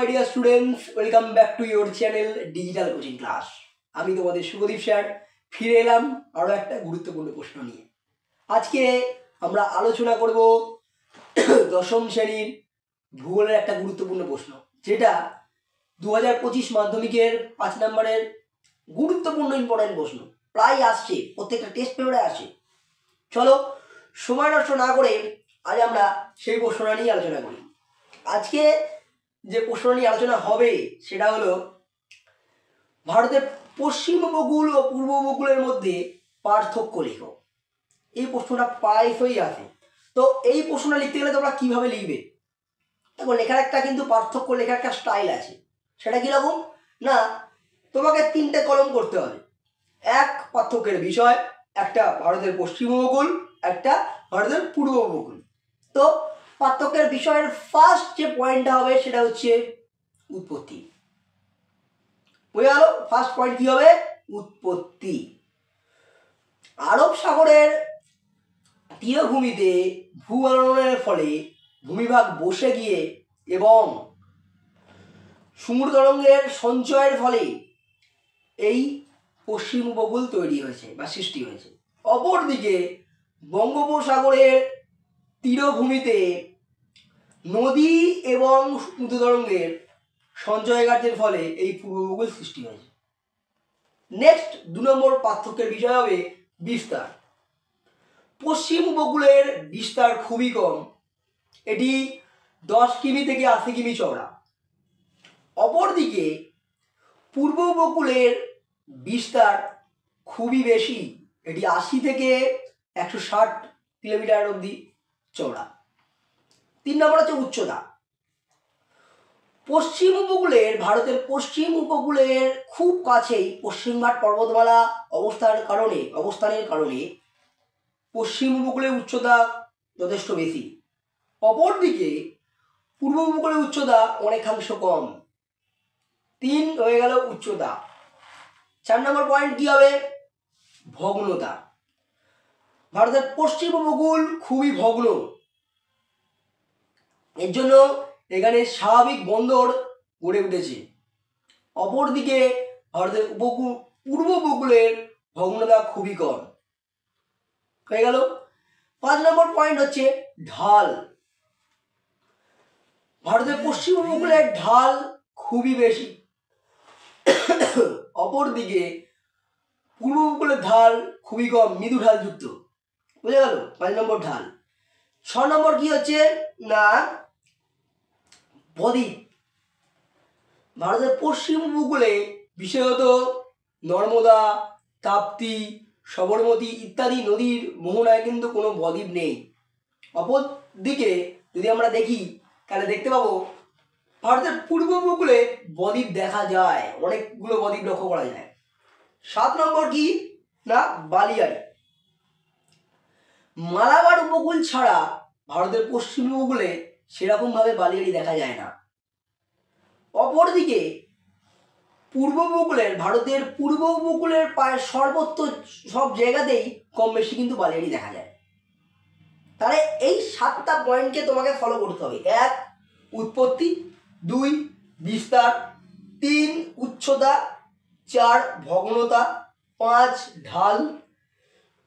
my dear students, welcome back to your channel Digital Coaching Class. আমি তোমাদের Subhadip sir ফিরে এলাম আরো একটা গুরুত্বপূর্ণ প্রশ্ন নিয়ে। আজকে আমরা আলোচনা করব দশম শ্রেণীর ভূগোলের একটা গুরুত্বপূর্ণ প্রশ্ন, যেটা 2025 মাধ্যমিকের 5 নম্বরের গুরুত্বপূর্ণ ইম্পর্টেন্ট প্রশ্ন। প্রায় আসছে, প্রত্যেকটা টেস্ট পেপারে আসে। চলো সময় নষ্ট না করে আজ আমরা সেই প্রশ্নটা নিয়ে আলোচনা করি। আজকে যে প্রশ্ন নিয়ে আলোচনা হবে সেটা হলো ভারতের পশ্চিম উপকূল ও পূর্ব উপকূলের মধ্যে পার্থক্য লেখো। এই প্রশ্নটা প্রায়শই আসে। তো এই প্রশ্নটা লিখতে গেলে তোমরা কিভাবে লিখবে? দেখো, লেখার একটা কিন্তু পার্থক্য লেখার একটা স্টাইল আছে। সেটা কীরকম না, তোমাকে 3টে কলম করতে হবে। এক, পার্থক্যের বিষয়, একটা ভারতের পশ্চিম উপকূল, একটা ভারতের পূর্ব উপকূল। তো পার্থক্যের বিষয়ের ফার্স্ট যে পয়েন্টটা হবে সেটা হচ্ছে উৎপত্তি। বুঝে গেল? ফার্স্ট পয়েন্ট কি হবে? উৎপত্তি। আরব সাগরের তীরভূমিতে ভূবলনের ফলে ভূমিভাগ বসে গিয়ে এবং সমুদ্র তরঙ্গের সঞ্চয়ের ফলে এই পশ্চিম উপকূল তৈরি হয়েছে বা সৃষ্টি হয়েছে। অপরদিকে বঙ্গোপসাগরের তীরভূমিতে নদী এবং সমুদ্র তরঙ্গের সঞ্চয় কার্যের ফলে এই পূর্ব উপকূল সৃষ্টি হয়েছে। নেক্সট 2 নম্বর পার্থক্যের বিষয় হবে বিস্তার। পশ্চিম উপকূলের বিস্তার খুবই কম, এটি 10 কিমি থেকে 80 কিমি চওড়া। অপরদিকে পূর্ব উপকূলের বিস্তার খুবই বেশি, এটি 80 থেকে 160 কিলোমিটার অবধি চওড়া। 3 নম্বর হচ্ছে উচ্চতা। পশ্চিম উপকূলের ভারতের পশ্চিম উপকূলের খুব কাছেই পশ্চিমঘাট পর্বতমালা অবস্থানের কারণে পশ্চিম উপকূলের উচ্চতা যথেষ্ট বেশি। অপরদিকে পূর্ব উপকূলের উচ্চতা অনেকাংশ কম। 3 হয়ে গেল উচ্চতা। 4 নম্বর পয়েন্ট কি হবে? ভগ্নতা। ভারতের পশ্চিম উপকূল খুবই ভগ্ন, এর জন্য এখানে স্বাভাবিক বন্দর গড়ে উঠেছে। অপরদিকে ভারতের পূর্ব উপকূলের ভগ্নতা খুবই কম। হয়ে গেল। 5 নম্বর পয়েন্ট হচ্ছে ঢাল। ভারতের পশ্চিম উপকূলের ঢাল খুবই বেশি, অপরদিকে পূর্ব উপকূলের ঢাল খুবই কম, মৃদু ঢাল যুক্ত। বুঝে গেল? 5 নম্বর ঢাল। 6 নম্বর কি হচ্ছে না বদ্বীপ। ভারতের পশ্চিম উপকূলে বিশেষত নর্মদা, তাপ্তি, সবরমতী ইত্যাদি নদীর মোহনায় কিন্তু কোনো বদ্বীপ নেই। অপরদিকে যদি আমরা দেখি তাহলে দেখতে পাবো ভারতের পূর্ব উপকূলে বদ্বীপ দেখা যায়, অনেকগুলো বদ্বীপ লক্ষ্য করা যায়। 7 নম্বর কি না বালিয়াড়ি। মালাবার উপকূল ছাড়া ভারতের পশ্চিম উপকূলে সেরকমভাবে বালিয়াড়ি দেখা যায় না। অপরদিকে পূর্ব উপকূলের ভারতের পূর্ব উপকূলের প্রায় সর্বত্র সব জায়গাতেই কম বেশি কিন্তু বালিয়াড়ি দেখা যায়। তাহলে এই 7টা পয়েন্টকে তোমাকে ফলো করতে হবে। 1 উৎপত্তি, 2 বিস্তার, 3 উচ্চতা, 4 ভগ্নতা, 5 ঢাল,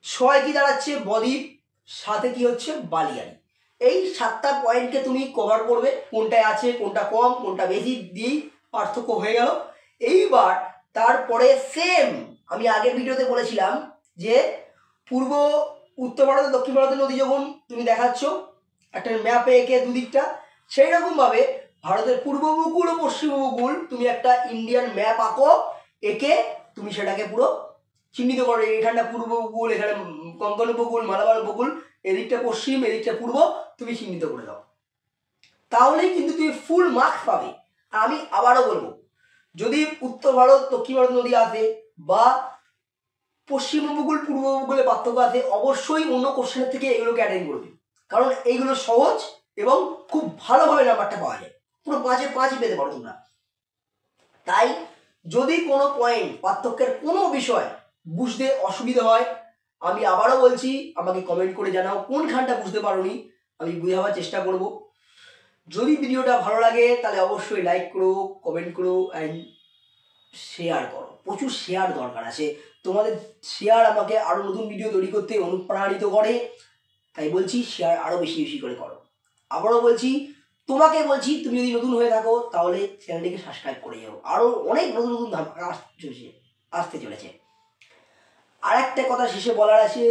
6 কি দাঁড়াচ্ছে বদ্বীপ, 7 কি হচ্ছে বালিয়াড়ি। এই 7টা পয়েন্টকে তুমি কভার করবে, কোনটায় আছে, কোনটা কম, কোনটা বেশি দিই পার্থক্য হয়ে গেল। এইবার তারপরে সেম আমি আগের ভিডিওতে বলেছিলাম যে উত্তর ভারত দক্ষিণ ভারতের নদী যখন তুমি দেখাচ্ছ একটা ম্যাপে এঁকে দুদিকটা, সেই রকমভাবে ভারতের পূর্ব উপকূল ও পশ্চিম উপকূল তুমি একটা ইন্ডিয়ান ম্যাপ আঁকো, এঁকে তুমি সেটাকে পুরো চিহ্নিত করো। এখানটা পূর্ব উপকূল, এখানে কোঙ্কণ উপকূল, মালাবার উপকূল, এদিকটা পশ্চিম, এদিকটা পূর্ব, তুমি চিহ্নিত করে দাও। তাহলেই কিন্তু তুমি ফুল মার্কস পাবে। আর আমি আবারও বলবো, যদি উত্তর ভারত দক্ষিণ ভারত নদী আসে বা পশ্চিম উপকূল পূর্ব উপকূলে পার্থক্য আসে, অবশ্যই অন্য কোশ্চেনের থেকে এগুলোকে অ্যাটেন্ড করবে, কারণ এইগুলো সহজ এবং খুব ভালোভাবে নাম্বারটা পাওয়া যায়। পুরো 5-এ 5ই পেতে পারো তোমরা। তাই যদি কোনো পয়েন্ট পার্থক্যের কোনো বিষয় বুঝতে অসুবিধা হয়, আমি আবারও বলছি আমাকে কমেন্ট করে জানাও কোনখানটা বুঝতে পারোনি, আমি বুঝাবার চেষ্টা করব। যদি ভিডিওটা ভালো লাগে তাহলে অবশ্যই লাইক করো, কমেন্ট করো অ্যান্ড শেয়ার করো। প্রচুর শেয়ার দরকার আছে, তোমাদের শেয়ার আমাকে আরও নতুন ভিডিও তৈরি করতে অনুপ্রাণিত করে। তাই বলছি শেয়ার আরও বেশি বেশি করে করো। আবারও বলছি, তোমাকে বলছি, তুমি যদি নতুন হয়ে থাকো তাহলে চ্যানেলটিকে সাবস্ক্রাইব করে যাও, আরও অনেক নতুন নতুন ধামাকা আসতে চলেছে। আর একটা কথা শেষে বলার আছে,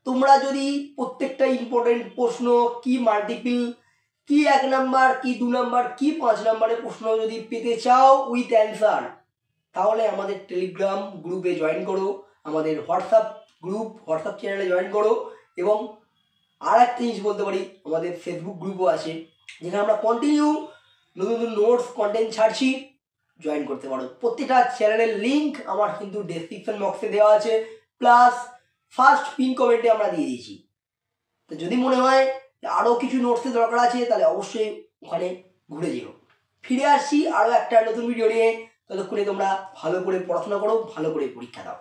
তোমরা যদি প্রত্যেকটা ইম্পর্টেন্ট প্রশ্ন, কি মাল্টিপল, কি 1 নাম্বার, কি 2 নাম্বার, কি 5 নাম্বারের প্রশ্ন যদি পেতে চাও উইথ অ্যান্সার, তাহলে আমাদের টেলিগ্রাম গ্রুপে জয়েন করো, আমাদের হোয়াটসঅ্যাপ চ্যানেলে জয়েন করো, এবং আর একটা জিনিস বলতে পারি, আমাদের ফেসবুক গ্রুপও আছে যেখানে আমরা কন্টিনিউ নতুন নতুন নোটস কন্টেন্ট ছাড়ছি, জয়েন করতে পারো। প্রত্যেকটা চ্যানেলের লিঙ্ক আমার কিন্তু ডেসক্রিপশন বক্সে দেওয়া আছে, প্লাস ফার্স্ট পিন কমেন্টে আমরা দিয়ে দিয়েছি। তো যদি মনে হয় আরও কিছু নোটসের দরকার আছে তাহলে অবশ্যই ওখানে ঘুরে যেও। ফিরে আসছি আরও একটা নতুন ভিডিও নিয়ে, ততক্ষণে তোমরা ভালো করে পড়াশোনা করো, ভালো করে পরীক্ষা দাও।